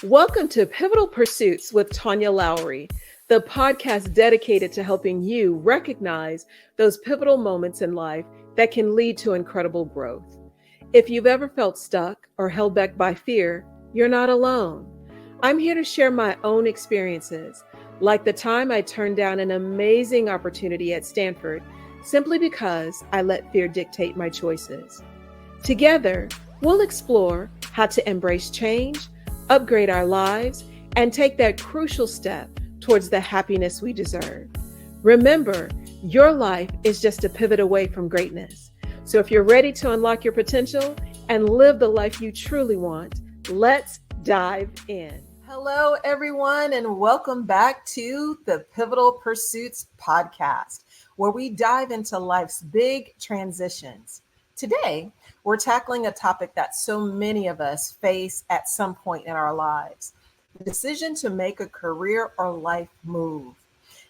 Welcome to Pivotal Pursuits with Tanya Lowry, the podcast dedicated to helping you recognize those pivotal moments in life that can lead to incredible growth. If you've ever felt stuck or held back by fear, you're not alone. I'm here to share my own experiences, like the time I turned down an amazing opportunity at Stanford simply because I let fear dictate my choices. Together, we'll explore how to embrace change, upgrade our lives, and take that crucial step towards the happiness we deserve. Remember, your life is just a pivot away from greatness. So if you're ready to unlock your potential and live the life you truly want, let's dive in. Hello, everyone, and welcome back to the Pivotal Pursuits podcast, where we dive into life's big transitions. Today, we're tackling a topic that so many of us face at some point in our lives, the decision to make a career or life move.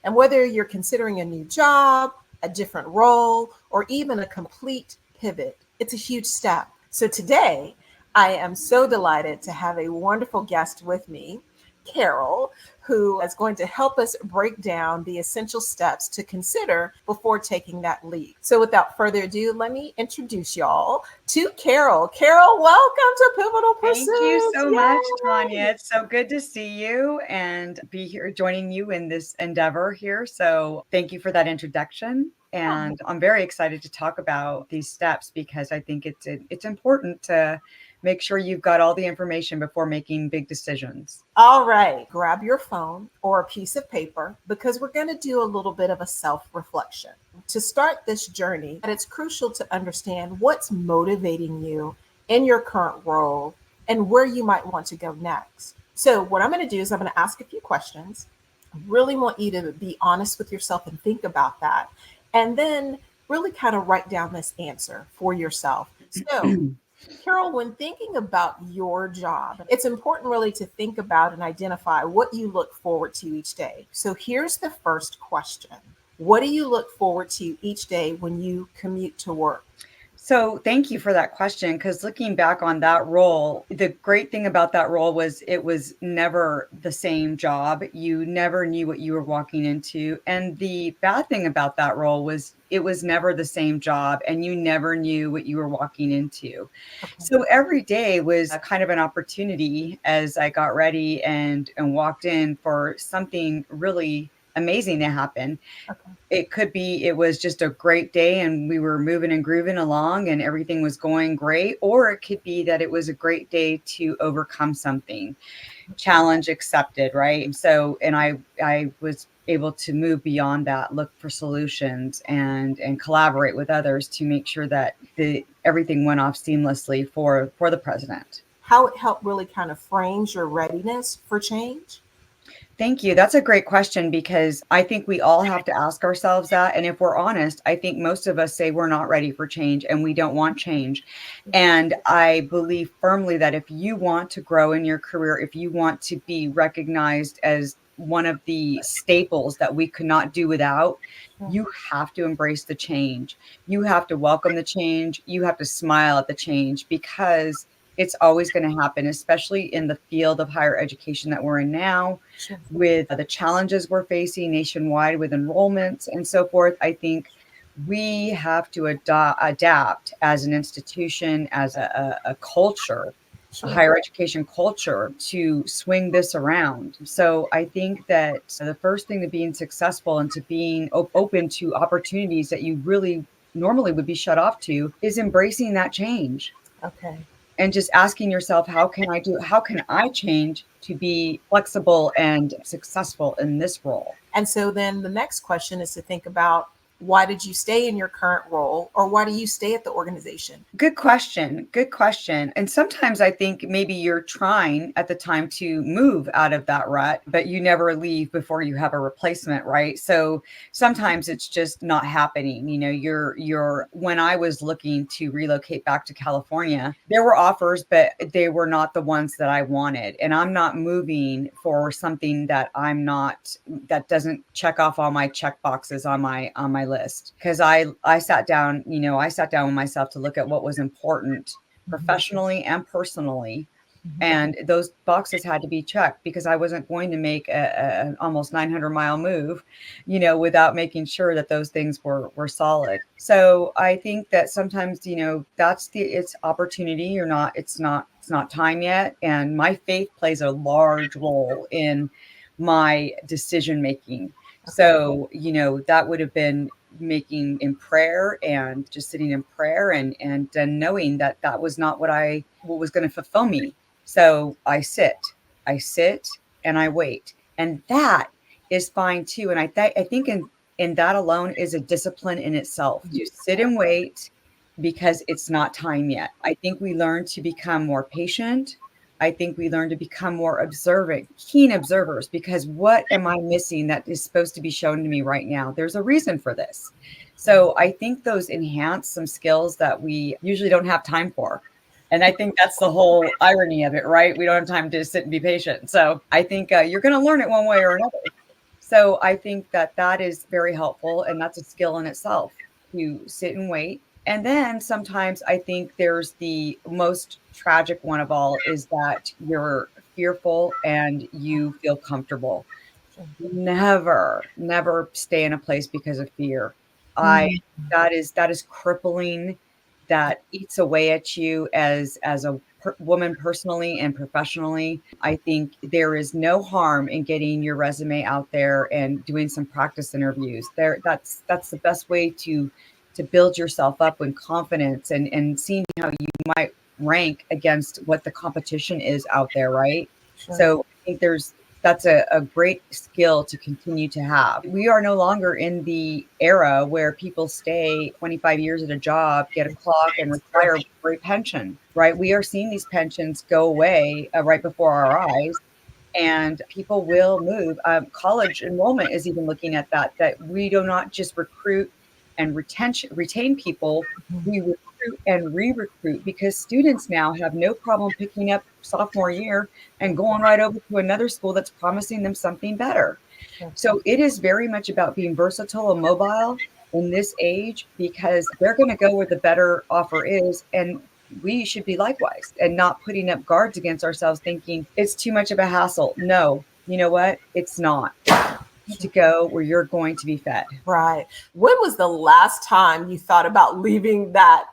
And whether you're considering a new job, a different role, or even a complete pivot, it's a huge step. So today, I am so delighted to have a wonderful guest with me, Carol, who is going to help us break down the essential steps to consider before taking that leap. So without further ado, let me introduce y'all to Carol. Carol, welcome to Pivotal Pursuits. Thank you so much, Tanya. It's so good to see you and be here joining you in this endeavor here. So thank you for that introduction. And I'm very excited to talk about these steps because I think it's important to make sure you've got all the information before making big decisions. All right, grab your phone or a piece of paper because we're going to do a little bit of a self-reflection. To start this journey, it's crucial to understand what's motivating you in your current role and where you might want to go next. So what I'm going to do is I'm going to ask a few questions. I really want you to be honest with yourself and think about that. And then really kind of write down this answer for yourself. So Carol, when thinking about your job, it's important really to think about and identify what you look forward to each day. So here's the first question. What do you look forward to each day when you commute to work? So thank you for that question, because looking back on that role, the great thing about that role was it was never the same job. You never knew what you were walking into. And the bad thing about that role was it was never the same job and you never knew what you were walking into. Okay. So every day was a kind of an opportunity as I got ready and walked in for something really amazing to happen. Okay. It was just a great day and we were moving and grooving along and everything was going great. Or it could be that it was a great day to overcome something, challenge accepted, right? So, and I was able to move beyond that, look for solutions and collaborate with others to make sure that everything went off seamlessly for the president. How it helped really kind of frames your readiness for change? Thank you. That's a great question because I think we all have to ask ourselves that. And if we're honest, I think most of us say we're not ready for change and we don't want change. And I believe firmly that if you want to grow in your career, if you want to be recognized as one of the staples that we could not do without, you have to embrace the change. You have to welcome the change. You have to smile at the change because it's always going to happen, especially in the field of higher education that we're in now, with the challenges we're facing nationwide with enrollments and so forth. I think we have to adapt as an institution, as a culture, a higher education culture, to swing this around. So I think that the first thing to being successful and to being open to opportunities that you really normally would be shut off to is embracing that change. Okay. And just asking yourself, how can I change to be flexible and successful in this role? And so then the next question is to think about, why did you stay in your current role, or why do you stay at the organization? Good question. Good question. And sometimes I think maybe you're trying at the time to move out of that rut, but you never leave before you have a replacement, right? So sometimes it's just not happening. You know, when I was looking to relocate back to California, there were offers, but they were not the ones that I wanted. And I'm not moving for something that that doesn't check off all my check boxes on my list. Because I sat down with myself to look at what was important professionally and personally. And those boxes had to be checked because I wasn't going to make an almost 900-mile move, without making sure that those things were solid. So I think that sometimes, that's it's opportunity. It's not time yet. And my faith plays a large role in my decision making. So, that would have been making in prayer and just sitting in prayer and then knowing that that was not what was going to fulfill me. So I sit and I wait. And that is fine too. And I think in that alone is a discipline in itself to sit and wait because it's not time yet. I think we learn to become more patient. I think we learn to become more observant, keen observers, because what am I missing that is supposed to be shown to me right now? There's a reason for this. So I think those enhance some skills that we usually don't have time for. And I think that's the whole irony of it, right? We don't have time to sit and be patient. So I think you're going to learn it one way or another. So I think that is very helpful. And that's a skill in itself to sit and wait. And then sometimes I think there's the most tragic one of all is that you're fearful and you feel comfortable. Never stay in a place because of fear. That is crippling. That eats away at you as a woman personally and professionally. I think there is no harm in getting your resume out there and doing some practice interviews. That's the best way to build yourself up with confidence and seeing how you might rank against what the competition is out there, right? Sure. So I think that's a great skill to continue to have. We are no longer in the era where people stay 25 years at a job, get a clock, and retire for a pension, right? We are seeing these pensions go away right before our eyes, and people will move. College enrollment is even looking at that we do not just recruit and retain people, we recruit and re-recruit, because students now have no problem picking up sophomore year and going right over to another school that's promising them something better. So it is very much about being versatile and mobile in this age, because they're going to go where the better offer is. And we should be likewise and not putting up guards against ourselves thinking it's too much of a hassle. No, you know what? It's not. To go where you're going to be fed. Right. When was the last time you thought about leaving that,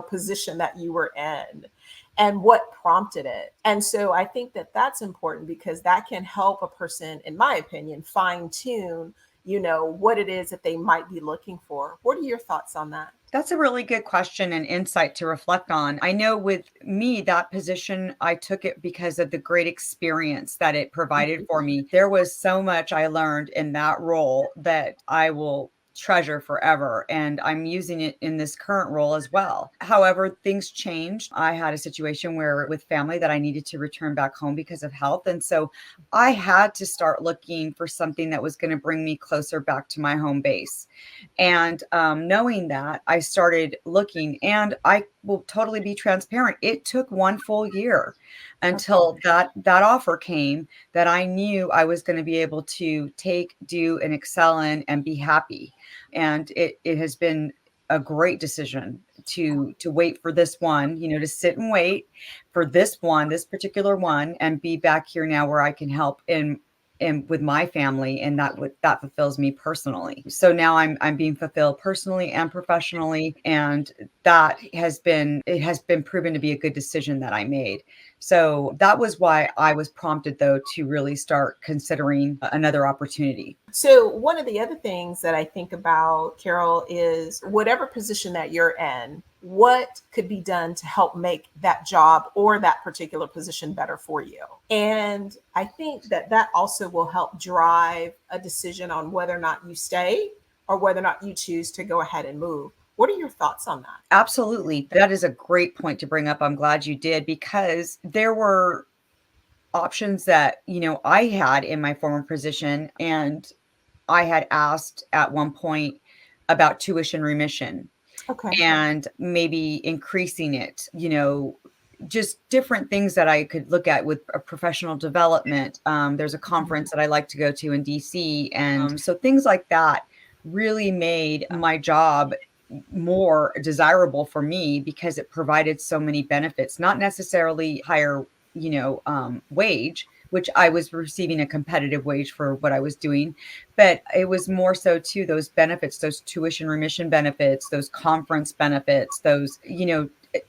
position that you were in, and what prompted it? And so I think that that's important, because that can help a person, in my opinion, fine tune, what it is that they might be looking for. What are your thoughts on that? That's a really good question and insight to reflect on. I know with me, that position, I took it because of the great experience that it provided for me. There was so much I learned in that role that I will treasure forever. And I'm using it in this current role as well. However, things changed. I had a situation where with family that I needed to return back home because of health. And so I had to start looking for something that was going to bring me closer back to my home base. And knowing that, I started looking, and I will totally be transparent. It took 1 full year until that offer came that I knew I was going to be able to take, do, and excel in and be happy. And it has been a great decision to wait for this one, to sit and wait for this particular one, and be back here now where I can help in with my family, and that fulfills me personally. So now I'm being fulfilled personally and professionally, and that has been proven to be a good decision that I made. So that was why I was prompted, though, to really start considering another opportunity. So one of the other things that I think about, Carol, is whatever position that you're in, what could be done to help make that job or that particular position better for you? And I think that also will help drive a decision on whether or not you stay or whether or not you choose to go ahead and move. What are your thoughts on that? Absolutely. That is a great point to bring up. I'm glad you did, because there were options that, I had in my former position, and I had asked at one point about tuition remission. Okay. And maybe increasing it, just different things that I could look at with a professional development. There's a conference that I like to go to in DC. And so things like that really made my job more desirable for me, because it provided so many benefits, not necessarily higher wage, which I was receiving a competitive wage for what I was doing. But it was more so too, those benefits, those tuition remission benefits, those conference benefits, those,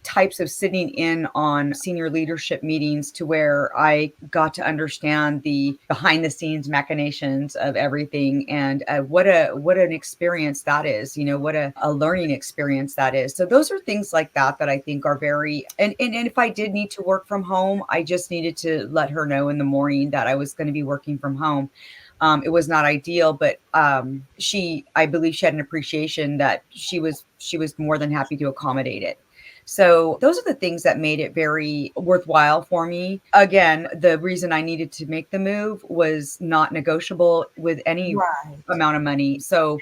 types of sitting in on senior leadership meetings to where I got to understand the behind the scenes machinations of everything. And what an experience that is, what a learning experience that is. So those are things like that I think are very, and if I did need to work from home, I just needed to let her know in the morning that I was going to be working from home. It was not ideal, but I believe she had an appreciation that she was more than happy to accommodate it. So those are the things that made it very worthwhile for me. Again, the reason I needed to make the move was not negotiable with any amount of money. So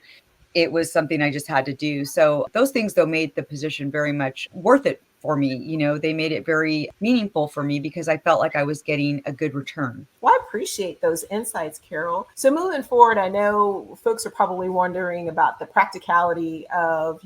it was something I just had to do. So those things, though, made the position very much worth it for me. They made it very meaningful for me because I felt like I was getting a good return. Well, I appreciate those insights, Carol. So moving forward, I know folks are probably wondering about the practicality of,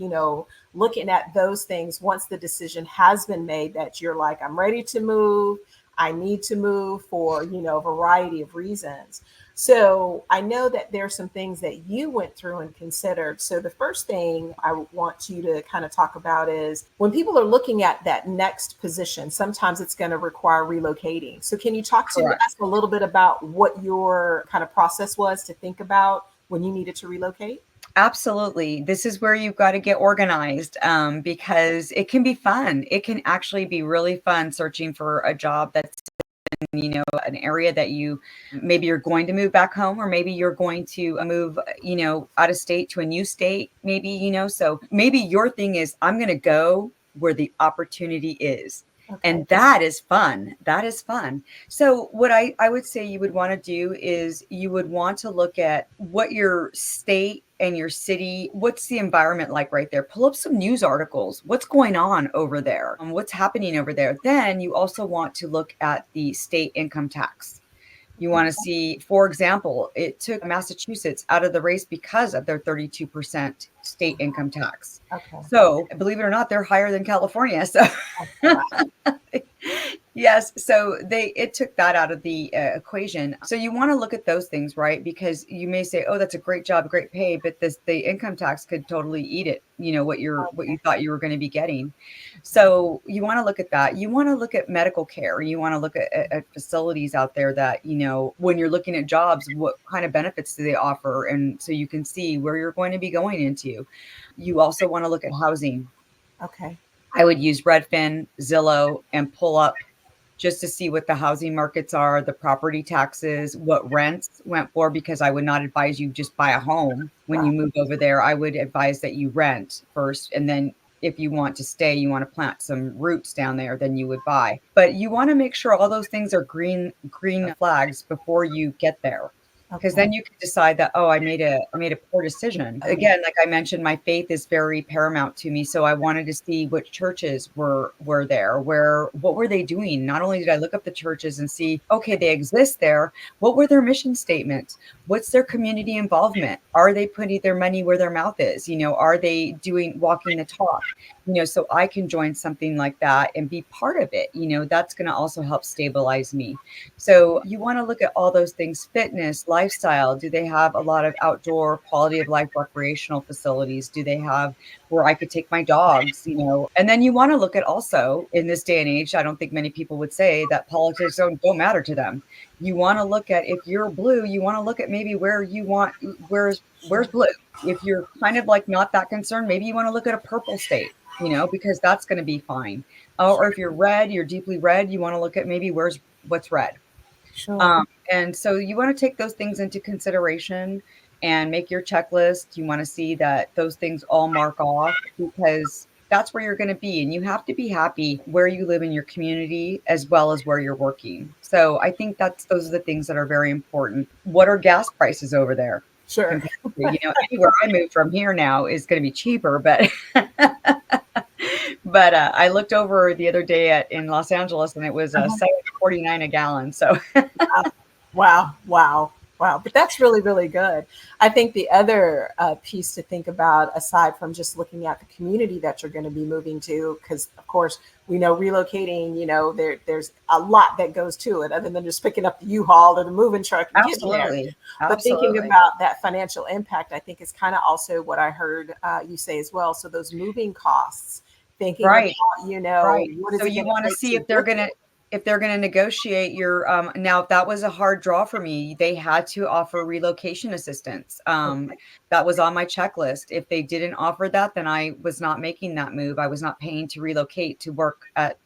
looking at those things once the decision has been made that you're like, I'm ready to move. I need to move for, a variety of reasons. So I know that there's some things that you went through and considered. So the first thing I want you to kind of talk about is when people are looking at that next position, sometimes it's going to require relocating. So can you talk to us a little bit about what your kind of process was to think about when you needed to relocate? Absolutely. This is where you've got to get organized because it can be fun. It can actually be really fun searching for a job that's an area that maybe you're going to move back home, or maybe you're going to move, out of state to a new state, maybe, so maybe your thing is, I'm going to go where the opportunity is. Okay. And that is fun. That is fun. So what I would say you would want to do is you would want to look at what your state and your city, what's the environment like right there? Pull up some news articles. What's going on over there? What's happening over there? Then you also want to look at the state income tax. You want to see, for example, it took Massachusetts out of the race because of their 32% state income tax. Okay. So believe it or not, they're higher than California. So yes. So it took that out of the equation. So you want to look at those things, right? Because you may say, oh, that's a great job, great pay, but the income tax could totally eat it, what you thought you were going to be getting. So you want to look at that. You want to look at medical care. You want to look at facilities out there that, when you're looking at jobs, what kind of benefits do they offer? And so you can see where you're going to be going into. You also want to look at housing. Okay. I would use Redfin, Zillow, and pull up just to see what the housing markets are, the property taxes, what rents went for, because I would not advise you just buy a home when you move over there. I would advise that you rent first. And then if you want to stay, you want to plant some roots down there, then you would buy. But you want to make sure all those things are green flags before you get there. Because then you can decide that, oh, I made a poor decision. Again, like I mentioned, my faith is very paramount to me. So I wanted to see what churches were there, what were they doing? Not only did I look up the churches and see, okay, they exist there. What were their mission statements? What's their community involvement? Are they putting their money where their mouth is? Are they walking the talk? So I can join something like that and be part of it. That's going to also help stabilize me. So you want to look at all those things: fitness, lifestyle. Do they have a lot of outdoor quality of life recreational facilities? Do they have where I could take my dogs? And then you want to look at also, in this day and age, I don't think many people would say that politics don't matter to them. You want to look at, if you're blue, you want to look at maybe where's blue. If you're kind of like not that concerned, maybe you want to look at a purple state, because that's going to be fine. Or if you're red, you're deeply red, you want to look at maybe what's red. Sure. And so you want to take those things into consideration and make your checklist. You want to see that those things all mark off, because that's where you're going to be. And you have to be happy where you live in your community as well as where you're working. So I think those are the things that are very important. What are gas prices over there? Sure. Anywhere I move from here now is going to be cheaper, but but I looked over the other day in Los Angeles, and it was $7.49 a gallon. So wow. Wow, but that's really, really good. I think the other piece to think about, aside from just looking at the community that you're going to be moving to, because of course we know relocating, there's a lot that goes to it, other than just picking up the U-Haul or the moving truck and getting there. Absolutely. But thinking Absolutely. about that financial impact, I think is kind of also what I heard you say as well. So those moving costs, thinking Right. about, Right. what is So it you going want to to take see to get there? if they're going to negotiate your now that was a hard draw for me. They had to offer relocation assistance. Okay. That was on my checklist. If they didn't offer that, then I was not making that move. I was not paying to relocate to work at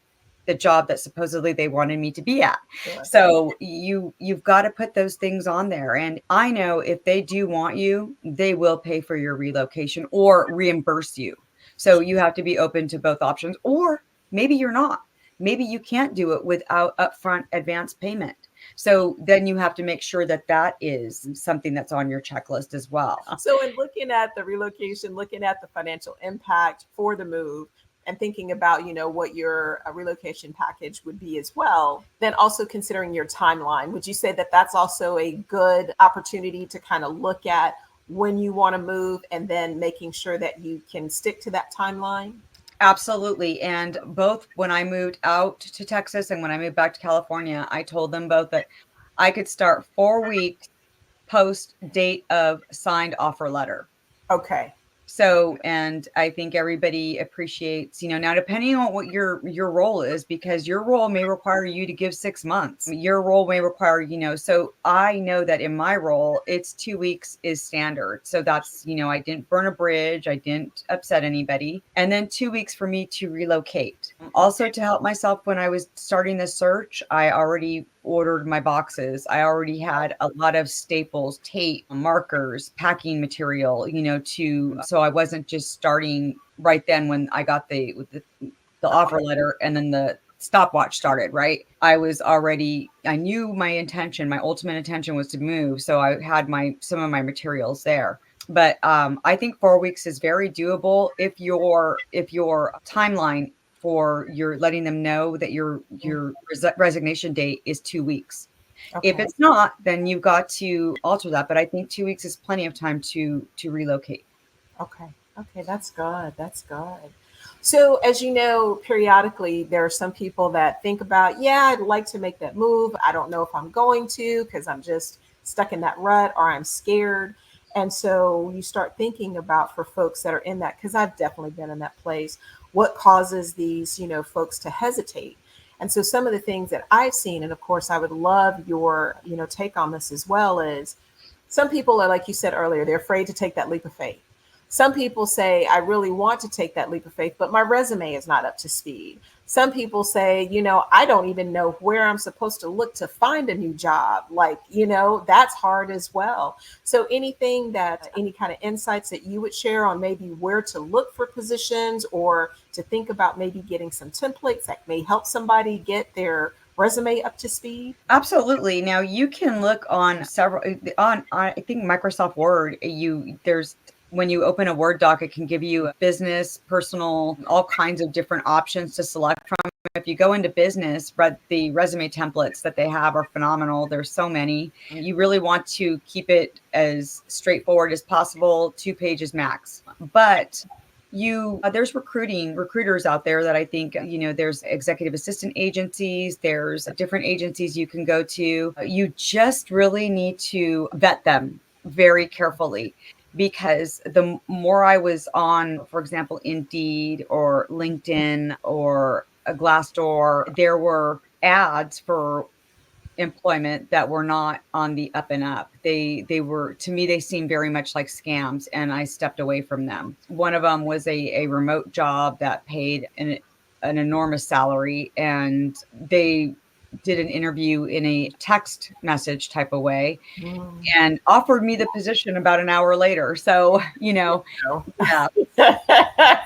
the job that supposedly they wanted me to be at. Sure. So you've got to put those things on there. And I know if they do want you, they will pay for your relocation or reimburse you. So you have to be open to both options, or maybe you're not. Maybe you can't do it without upfront advance payment. So then you have to make sure that that is something that's on your checklist as well. So, in looking at the relocation, looking at the financial impact for the move, and thinking about, what your relocation package would be as well, then also considering your timeline, would you say that that's also a good opportunity to kind of look at when you want to move and then making sure that you can stick to that timeline? Absolutely. And both when I moved out to Texas and when I moved back to California, I told them both that I could start 4 weeks post date of signed offer letter. Okay. So, and I think everybody appreciates, now depending on what your role is, because your role may require you to give 6 months. Your role may require, so I know that in my role, it's 2 weeks is standard. So that's, I didn't burn a bridge, I didn't upset anybody. And then 2 weeks for me to relocate. Also to help myself when I was starting the search, I already ordered my boxes. I already had a lot of staples, tape, markers, packing material, so I wasn't just starting right then when I got the offer letter and then the stopwatch started, right? I knew my ultimate intention was to move. So I had some of my materials there. But I think 4 weeks is very doable if your timeline for your letting them know that your resignation date is 2 weeks. Okay. If it's not, then you've got to alter that. But I think 2 weeks is plenty of time to relocate. Okay. Okay. That's good. That's good. So, as you know, periodically there are some people that think about, yeah, I'd like to make that move. I don't know if I'm going to because I'm just stuck in that rut or I'm scared. And so you start thinking about, for folks that are in that, because I've definitely been in that place, what causes these, folks to hesitate. And so some of the things that I've seen, and of course, I would love your, take on this as well, is some people are, like you said earlier, they're afraid to take that leap of faith. Some people say, I really want to take that leap of faith, but my resume is not up to speed. Some people say, I don't even know where I'm supposed to look to find a new job. Like, that's hard as well. So any kind of insights that you would share on maybe where to look for positions, or to think about maybe getting some templates that may help somebody get their resume up to speed? Absolutely. Now you can look on I think Microsoft Word, when you open a Word doc, it can give you business, personal, all kinds of different options to select from. If you go into business, the resume templates that they have are phenomenal. There's so many. You really want to keep it as straightforward as possible, 2 pages max. But there's recruiters out there that I think, there's executive assistant agencies, there's different agencies you can go to. You just really need to vet them very carefully, because the more I was on, for example, Indeed or LinkedIn or a Glassdoor, there were ads for employment that were not on the up and up. They were, to me, they seemed very much like scams, and I stepped away from them. One of them was a remote job that paid an enormous salary, and they did an interview in a text message type of way and offered me the position about an hour later. So, yeah.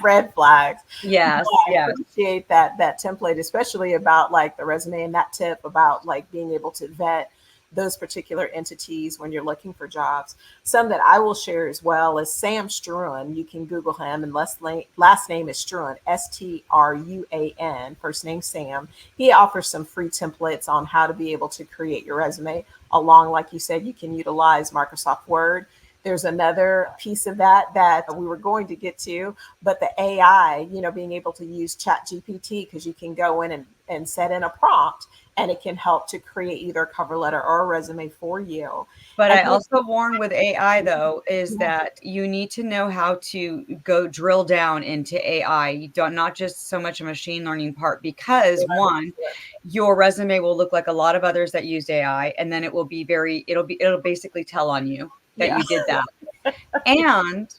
Red flags. Yes. I appreciate that template, especially about like the resume, and that tip about like being able to vet those particular entities when you're looking for jobs. Some that I will share as well is Sam Struan. You can Google him, and last name is Struan, Struan, first name Sam. He offers some free templates on how to be able to create your resume. Along, like you said, you can utilize Microsoft Word. There's another piece of that we were going to get to, but the AI, being able to use ChatGPT, because you can go in and set in a prompt, and it can help to create either a cover letter or a resume for you. But I also warn with AI, though, is that you need to know how to go drill down into AI. You don't, not just so much a machine learning part, because one, your resume will look like a lot of others that used AI, and then it'll basically tell on you that you did that. And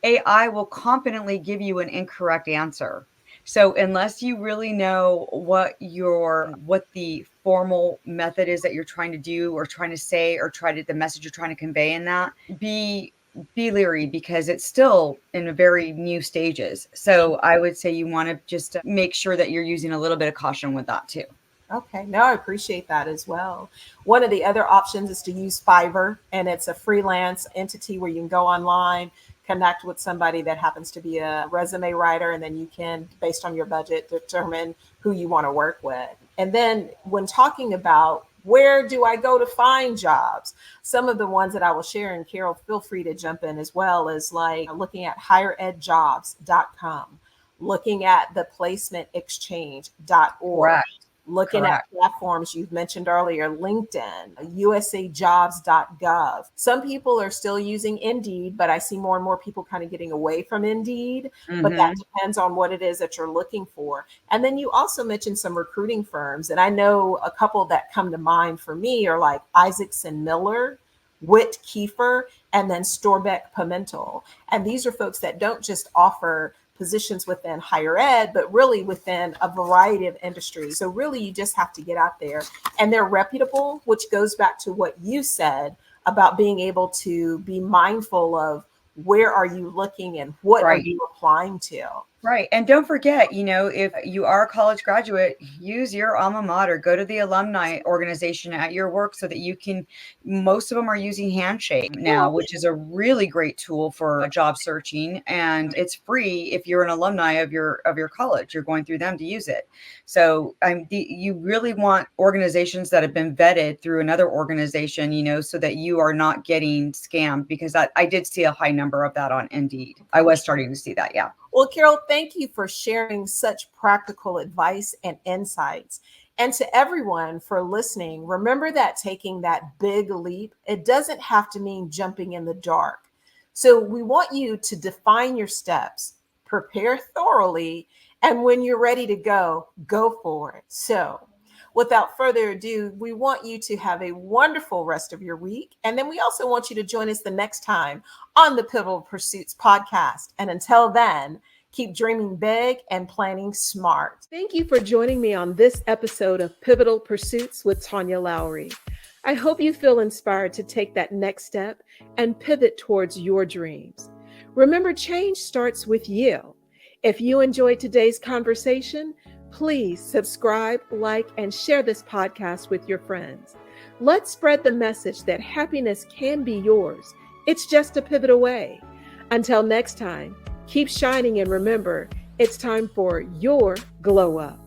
AI will confidently give you an incorrect answer. So unless you really know what the formal method is that you're trying to do or trying to say, or the message you're trying to convey in that, be leery, because it's still in a very new stages. So I would say you want to just make sure that you're using a little bit of caution with that too. Okay, no, I appreciate that as well. One of the other options is to use Fiverr, and it's a freelance entity where you can go online, connect with somebody that happens to be a resume writer, and then you can, based on your budget, determine who you want to work with. And then when talking about where do I go to find jobs, some of the ones that I will share, and Carol, feel free to jump in as well, is like looking at higheredjobs.com, looking at the placementexchange.org. Correct. Looking at platforms you've mentioned earlier, LinkedIn, usajobs.gov. Some people are still using Indeed, but I see more and more people kind of getting away from Indeed. But that depends on what it is that you're looking for. And then you also mentioned some recruiting firms. And I know a couple that come to mind for me are like Isaacson Miller, Witt Kiefer, and then Storbeck Pimentel. And these are folks that don't just offer positions within higher ed, but really within a variety of industries. So really, you just have to get out there, and they're reputable, which goes back to what you said about being able to be mindful of where are you looking and what are you applying to. Right. And don't forget, if you are a college graduate, use your alma mater, go to the alumni organization at your work so that you can, most of them are using Handshake now, which is a really great tool for job searching. And it's free if you're an alumni of your college, you're going through them to use it. So you really want organizations that have been vetted through another organization, so that you are not getting scammed, because I did see a high number of that on Indeed. I was starting to see that. Yeah. Well, Carol, thank you for sharing such practical advice and insights. And to everyone for listening, remember that taking that big leap, it doesn't have to mean jumping in the dark. So we want you to define your steps, prepare thoroughly, and when you're ready to go for it. So without further ado, we want you to have a wonderful rest of your week. And then we also want you to join us the next time on the Pivotal Pursuits podcast. And until then, keep dreaming big and planning smart. Thank you for joining me on this episode of Pivotal Pursuits with Tanya Lowry. I hope you feel inspired to take that next step and pivot towards your dreams. Remember, change starts with you. If you enjoyed today's conversation, please subscribe, like, and share this podcast with your friends. Let's spread the message that happiness can be yours. It's just a pivot away. Until next time, keep shining, and remember, it's time for your glow up.